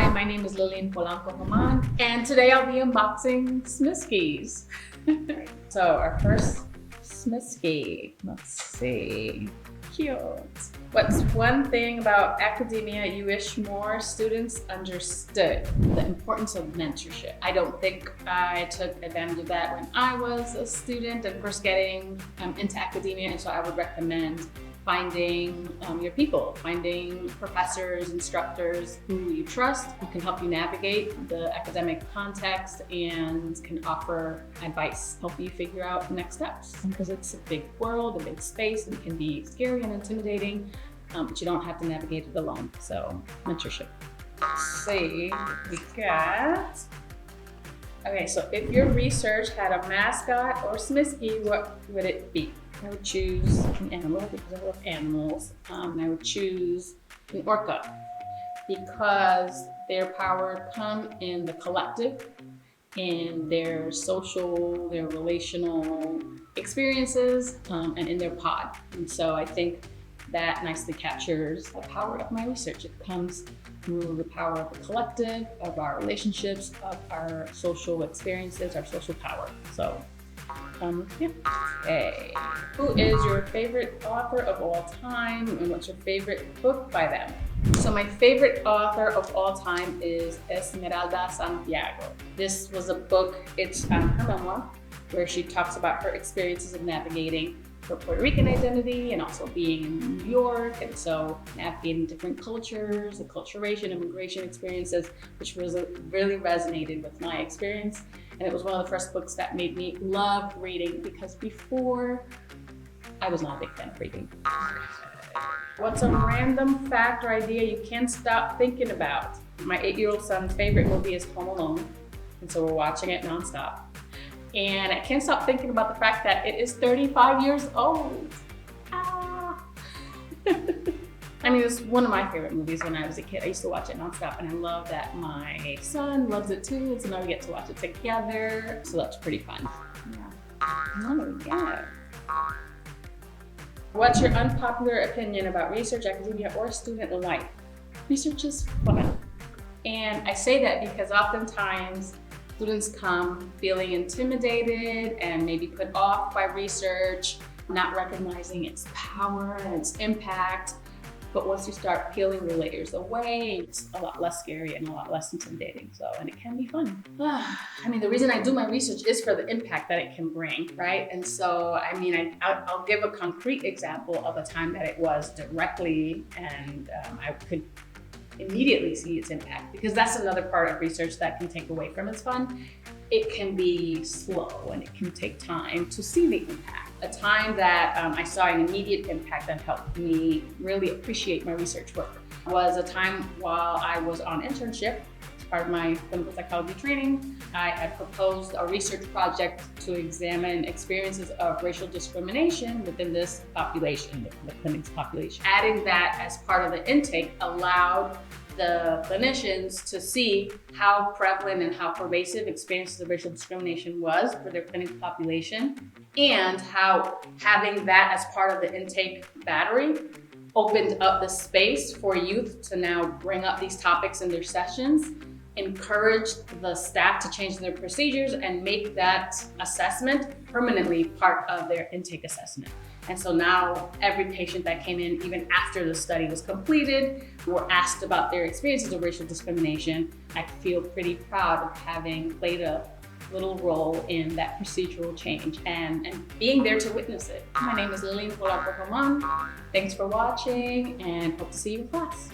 Hi, my name is Lillian Polanco-Roman, and today I'll be unboxing Smiskis. So our first Smiski, let's see, cute. What's one thing about academia you wish more students understood? The importance of mentorship. I don't think I took advantage of that when I was a student and first getting into academia, and so I would recommend finding your people, finding professors, instructors who you trust, who can help you navigate the academic context and can offer advice, help you figure out the next steps. Because it's a big world, a big space, and it can be scary and intimidating, but you don't have to navigate it alone. So, mentorship. Let's see what we got. Okay, so if your research had a mascot or Smiski, what would it be? I would choose an animal because I love animals. And I would choose an orca because their power comes in the collective, in their social, their relational experiences, and in their pod. And so I think that nicely captures the power of my research. It comes through the power of the collective, of our relationships, of our social experiences, our social power. So, yeah. Okay. Who is your favorite author of all time, and what's your favorite book by them? So my favorite author of all time is Esmeralda Santiago. This was a book, it's her memoir, where she talks about her experiences of navigating her Puerto Rican identity and also being in New York, and so navigating different cultures, acculturation, immigration experiences, which really resonated with my experience. And it was one of the first books that made me love reading, because before I was not a big fan of reading. What's a random fact or idea you can't stop thinking about? My 8-year-old son's favorite movie is Home Alone, and so we're watching it nonstop. And I can't stop thinking about the fact that it is 35 years old. Ah. I mean, it's one of my favorite movies when I was a kid. I used to watch it nonstop, and I love that my son loves it too, and so now we get to watch it together. So that's pretty fun. Yeah. Oh, yeah. What's your unpopular opinion about research, academia, or student life? Research is fun. And I say that because oftentimes students come feeling intimidated and maybe put off by research, not recognizing its power and its impact. But once you start peeling the layers away, it's a lot less scary and a lot less intimidating. So, and it can be fun. I mean, the reason I do my research is for the impact that it can bring, right? And so, I mean, I'll give a concrete example of a time that it was directly, and I could immediately see its impact, because that's another part of research that can take away from its fun. It can be slow and it can take time to see the impact. A time that I saw an immediate impact that helped me really appreciate my research work was a time while I was on internship. As part of my clinical psychology training, I had proposed a research project to examine experiences of racial discrimination within this population, the clinic's population. Adding that as part of the intake allowed the clinicians to see how prevalent and how pervasive experiences of racial discrimination was for their clinical population, and how having that as part of the intake battery opened up the space for youth to now bring up these topics in their sessions, encouraged the staff to change their procedures and make that assessment permanently part of their intake assessment. And so now every patient that came in, even after the study was completed, were asked about their experiences of racial discrimination. I feel pretty proud of having played a little role in that procedural change and being there to witness it. My name is Lillian Polanco-Roman. Thanks for watching, and hope to see you in class.